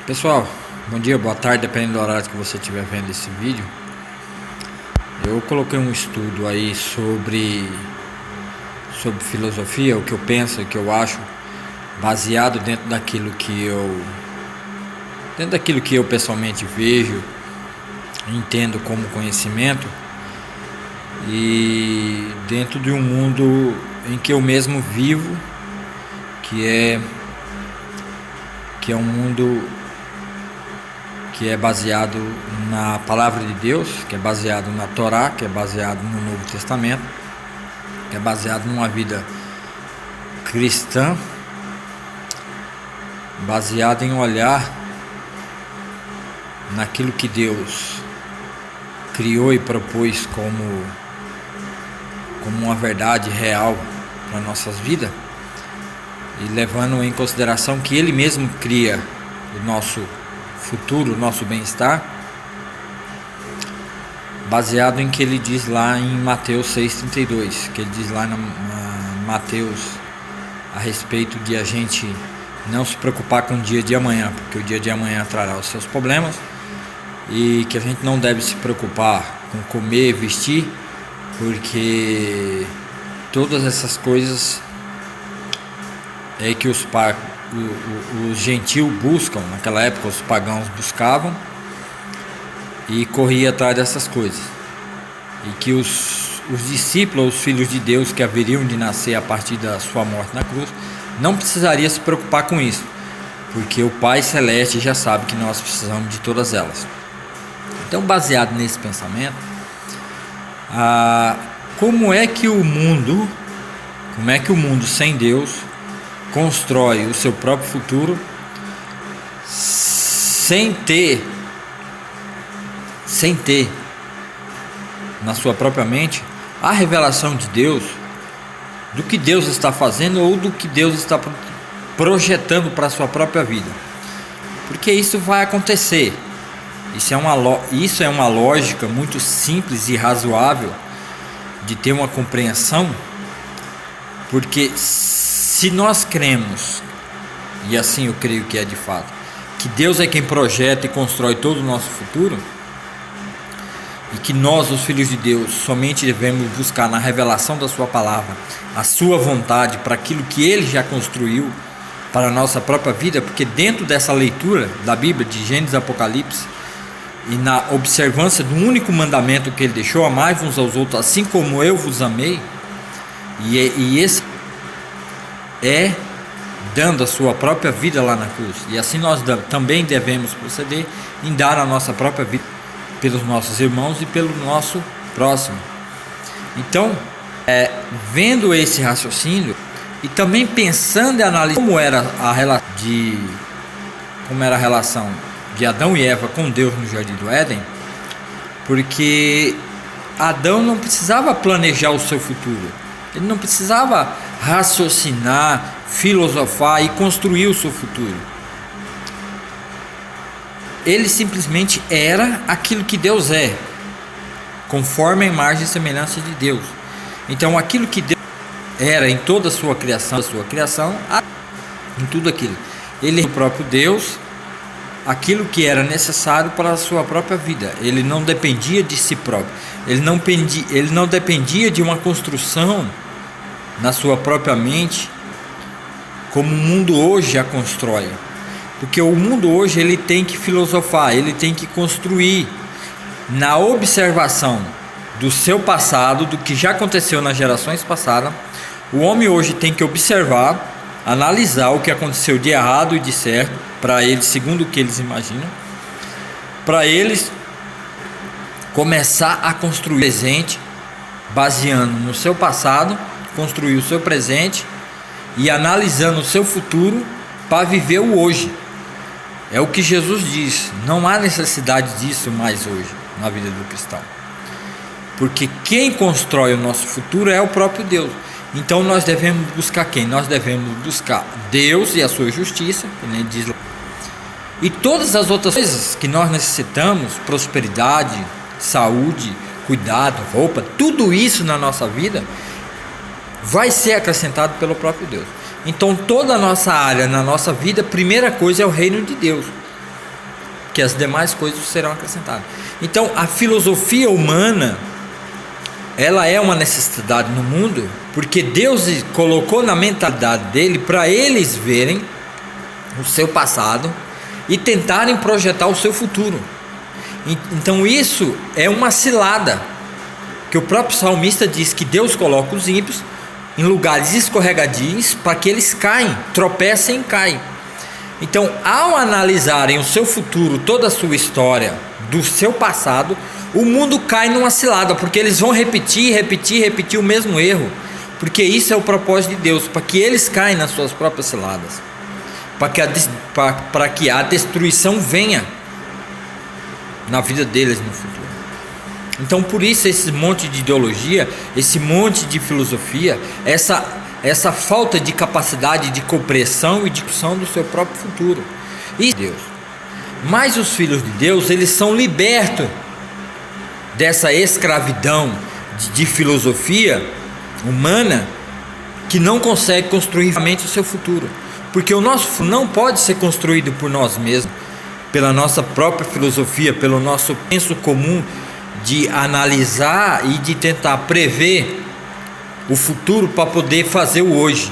Pessoal, bom dia, boa tarde, dependendo do horário que você estiver vendo esse vídeo. Eu coloquei um estudo aí sobre filosofia, o que eu penso, o que eu acho, baseado dentro daquilo que eu pessoalmente vejo, entendo como conhecimento, e dentro de um mundo em que eu mesmo vivo, que é um mundo que é baseado na palavra de Deus, que é baseado na Torá, que é baseado no Novo Testamento, que é baseado numa vida cristã, baseado em olhar naquilo que Deus criou e propôs como uma verdade real para nossas vidas, e levando em consideração que Ele mesmo cria o nosso futuro, o nosso bem-estar, baseado em que Ele diz lá em Mateus 6,32, que Ele diz lá na Mateus a respeito de a gente não se preocupar com o dia de amanhã, porque o dia de amanhã trará os seus problemas, e que a gente não deve se preocupar com comer, vestir, porque todas essas coisas é que os gentios buscam. Naquela época os pagãos buscavam e corriam atrás dessas coisas, e que os discípulos, os filhos de Deus que haveriam de nascer a partir da sua morte na cruz, não precisaria se preocupar com isso, porque o Pai Celeste já sabe que nós precisamos de todas elas. Então, baseado nesse pensamento, como é que o mundo sem Deus constrói o seu próprio futuro sem ter na sua própria mente a revelação de Deus, do que Deus está fazendo ou do que Deus está projetando para a sua própria vida? Porque isso vai acontecer. Isso é uma lógica muito simples e razoável de ter uma compreensão, porque se nós cremos, e assim eu creio que é de fato, que Deus é quem projeta e constrói todo o nosso futuro, e que nós, os filhos de Deus, somente devemos buscar na revelação da sua palavra a sua vontade para aquilo que Ele já construiu para a nossa própria vida, porque dentro dessa leitura da Bíblia, de Gênesis e Apocalipse, e na observância do único mandamento que Ele deixou, amai uns aos outros assim como eu vos amei, e esse é dando a sua própria vida lá na cruz, e assim nós também devemos proceder em dar a nossa própria vida pelos nossos irmãos e pelo nosso próximo. Então, vendo esse raciocínio e também pensando e analisando como era a relação de Adão e Eva com Deus no Jardim do Éden, porque Adão não precisava planejar o seu futuro, ele não precisava raciocinar, filosofar e construir o seu futuro. Ele simplesmente era aquilo que Deus é, conforme a imagem e semelhança de Deus. Então, aquilo que Deus era em toda a sua criação, em tudo aquilo, Ele é o próprio Deus, aquilo que era necessário para a sua própria vida. Ele não dependia de si próprio, ele não dependia de uma construção na sua própria mente, como o mundo hoje a constrói. Porque o mundo hoje ele tem que filosofar, ele tem que construir na observação do seu passado, do que já aconteceu nas gerações passadas. O homem hoje tem que observar, analisar o que aconteceu de errado e de certo para eles, segundo o que eles imaginam, para eles começar a construir o presente, baseando no seu passado, construir o seu presente e analisando o seu futuro para viver o hoje. É o que Jesus diz, não há necessidade disso mais hoje na vida do cristão, porque quem constrói o nosso futuro é o próprio Deus. Então nós devemos buscar quem? Nós devemos buscar Deus e a sua justiça, como ele diz lá. E todas as outras coisas que nós necessitamos, prosperidade, saúde, cuidado, roupa, tudo isso na nossa vida vai ser acrescentado pelo próprio Deus. Então toda a nossa área na nossa vida, a primeira coisa é o reino de Deus. porque as demais coisas serão acrescentadas. Então, a filosofia humana, ela é uma necessidade no mundo, porque Deus colocou na mentalidade dele para eles verem o seu passado e tentarem projetar o seu futuro. Então isso é uma cilada, que o próprio salmista diz que Deus coloca os ímpios em lugares escorregadios para que eles caem, tropecem e caem. Então, ao analisarem o seu futuro, toda a sua história, do seu passado, o mundo cai numa cilada, porque eles vão repetir o mesmo erro, porque isso é o propósito de Deus, para que eles caem nas suas próprias ciladas, para que a destruição venha na vida deles no futuro. Então, por isso esse monte de ideologia, esse monte de filosofia, essa falta de capacidade de compreensão e discussão do seu próprio futuro. E Deus. Mas os filhos de Deus, eles são libertos dessa escravidão de filosofia humana que não consegue construir realmente o seu futuro. Porque o nosso futuro não pode ser construído por nós mesmos, pela nossa própria filosofia, pelo nosso penso comum de analisar e de tentar prever o futuro para poder fazer o hoje.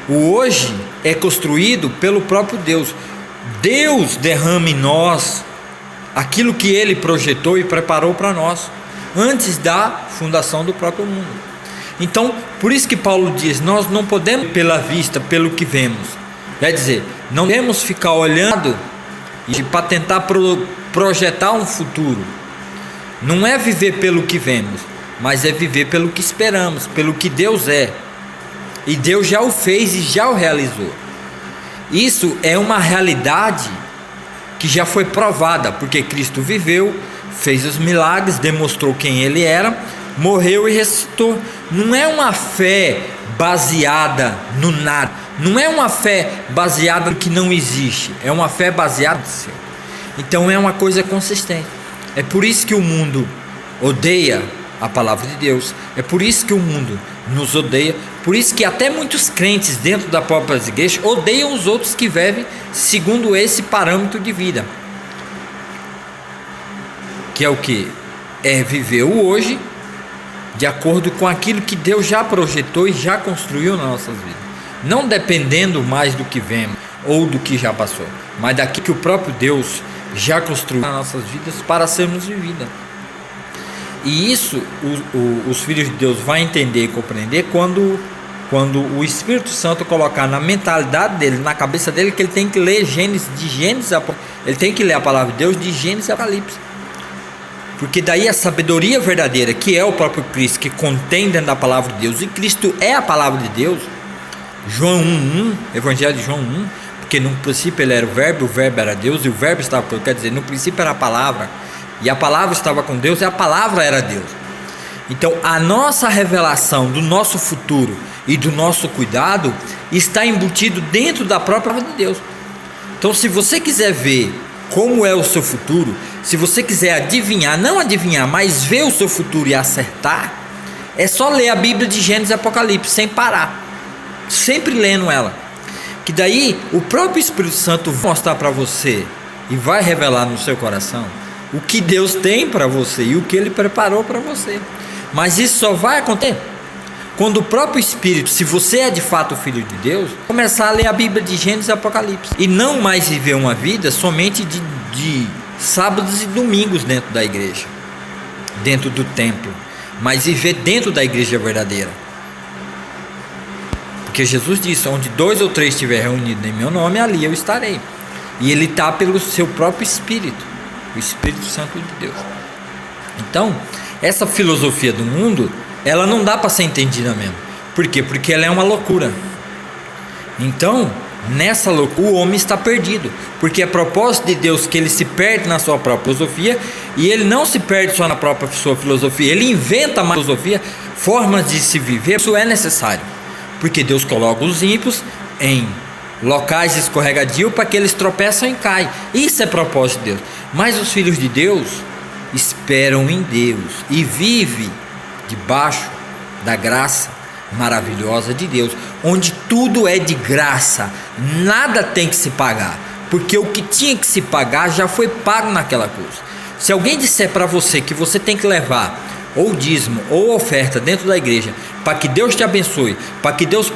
O hoje é construído pelo próprio Deus. Deus derrama em nós aquilo que Ele projetou e preparou para nós antes da fundação do próprio mundo. Então, por isso que Paulo diz, nós não podemos pela vista, pelo que vemos. Quer dizer, não devemos ficar olhando para tentar projetar um futuro. Não é viver pelo que vemos, mas é viver pelo que esperamos, pelo que Deus é. E Deus já o fez e já o realizou. Isso é uma realidade que já foi provada, porque Cristo viveu, fez os milagres, demonstrou quem Ele era, morreu e ressuscitou. Não é uma fé baseada no nada, não é uma fé baseada no que não existe, é uma fé baseada no céu. Então é uma coisa consistente. É por isso que o mundo odeia a palavra de Deus, é por isso que o mundo nos odeia, por isso que até muitos crentes dentro da própria igreja odeiam os outros que vivem segundo esse parâmetro de vida, que é o que? É viver o hoje de acordo com aquilo que Deus já projetou e já construiu nas nossas vidas, não dependendo mais do que vemos ou do que já passou, mas daquilo que o próprio Deus já construiu nas nossas vidas para sermos vividas. E isso os filhos de Deus vão entender e compreender quando o Espírito Santo colocar na mentalidade dele, na cabeça dele, que ele tem que ler ele tem que ler a palavra de Deus de Gênesis e Apocalipse. Porque daí a sabedoria verdadeira, que é o próprio Cristo, que contém dentro da palavra de Deus, e Cristo é a palavra de Deus. João 1:1, Evangelho de João 1, porque no princípio ele era o verbo era Deus, e o verbo estava com Deus, quer dizer, no princípio era a palavra, e a palavra estava com Deus, e a palavra era Deus. Então a nossa revelação do nosso futuro e do nosso cuidado está embutido dentro da própria palavra de Deus. Então, se você quiser ver como é o seu futuro, se você quiser adivinhar, não adivinhar, mas ver o seu futuro e acertar, é só ler a Bíblia de Gênesis e Apocalipse sem parar, sempre lendo ela, que daí o próprio Espírito Santo vai mostrar para você e vai revelar no seu coração o que Deus tem para você e o que Ele preparou para você. Mas isso só vai acontecer quando o próprio Espírito, se você é de fato o Filho de Deus, começar a ler a Bíblia de Gênesis e Apocalipse, e não mais viver uma vida somente de sábados e domingos dentro da igreja, dentro do templo, mas viver dentro da igreja verdadeira. Porque Jesus disse, onde 2 ou 3 estiverem reunidos em meu nome, ali eu estarei. E Ele está pelo seu próprio Espírito, o Espírito Santo de Deus. Então, essa filosofia do mundo, ela não dá para ser entendida mesmo. Por quê? Porque ela é uma loucura. Então, nessa loucura, o homem está perdido. Porque é propósito de Deus que ele se perde na sua própria filosofia, e ele não se perde só na própria sua filosofia, ele inventa uma filosofia, formas de se viver. Isso é necessário, porque Deus coloca os ímpios em locais escorregadios para que eles tropeçam e caem. Isso é propósito de Deus. Mas os filhos de Deus esperam em Deus e vivem debaixo da graça maravilhosa de Deus, onde tudo é de graça, nada tem que se pagar, porque o que tinha que se pagar já foi pago naquela cruz. Se alguém disser para você que você tem que levar ou dízimo ou oferta dentro da igreja para que Deus te abençoe, para que Deus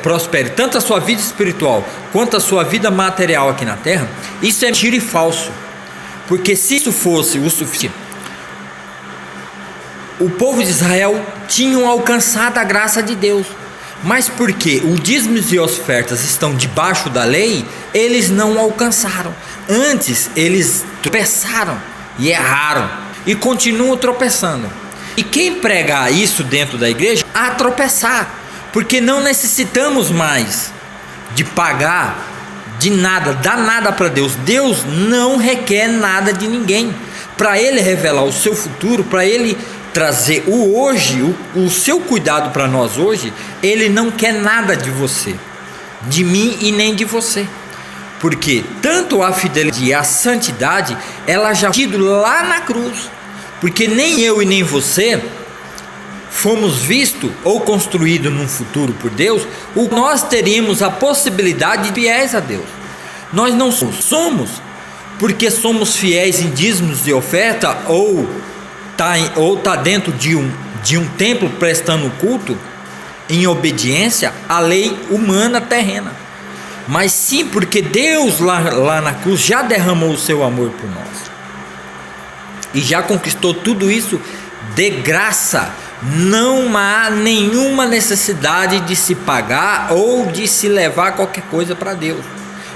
prospere tanto a sua vida espiritual quanto a sua vida material aqui na terra, isso é mentira e falso. Porque se isso fosse o suficiente, o povo de Israel tinham alcançado a graça de Deus. Mas porque os dízimos e ofertas estão debaixo da lei, eles não alcançaram. Antes eles tropeçaram e erraram e continuam tropeçando. E quem prega isso dentro da igreja a tropeçar, porque não necessitamos mais de pagar de nada, dar nada para Deus. Deus não requer nada de ninguém. Para Ele revelar o seu futuro, para Ele trazer o hoje, o seu cuidado para nós hoje, Ele não quer nada de você, de mim e nem de você. Porque tanto a fidelidade e a santidade, ela já tido lá na cruz. Porque nem eu e nem você fomos vistos ou construídos num futuro por Deus, nós teríamos a possibilidade de fiéis a Deus. Nós não somos porque somos fiéis em dízimos de oferta ou tá dentro de um templo prestando culto em obediência à lei humana terrena, mas sim porque Deus lá na cruz já derramou o seu amor por nós e já conquistou tudo isso de graça. Não há nenhuma necessidade de se pagar ou de se levar qualquer coisa para Deus,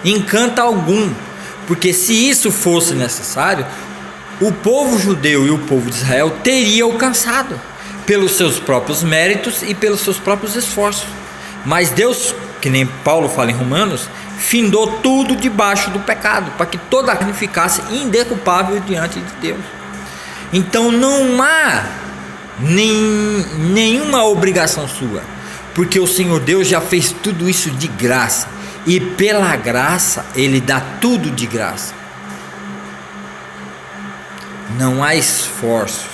encanto algum, porque se isso fosse necessário, o povo judeu e o povo de Israel teria alcançado pelos seus próprios méritos e pelos seus próprios esforços. Mas Deus, que nem Paulo fala em Romanos, findou tudo debaixo do pecado, para que toda a carne ficasse indecupável diante de Deus. Então não há nenhuma obrigação sua, porque o Senhor Deus já fez tudo isso de graça, e pela graça Ele dá tudo de graça. Não há esforços.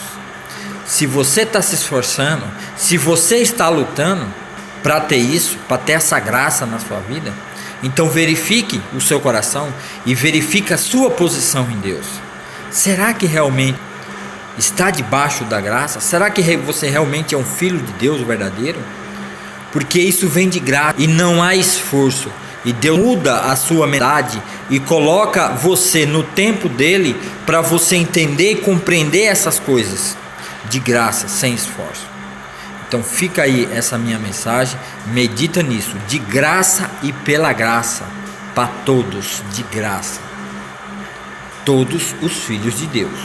Se você está se esforçando, se você está lutando para ter isso, para ter essa graça na sua vida, então verifique o seu coração e verifique a sua posição em Deus. Será que realmente está debaixo da graça? Será que você realmente é um filho de Deus verdadeiro? Porque isso vem de graça e não há esforço. E Deus muda a sua mentalidade e coloca você no tempo dele para você entender e compreender essas coisas de graça, sem esforço. Então fica aí essa minha mensagem, medita nisso, de graça e pela graça, para todos, de graça, todos os filhos de Deus.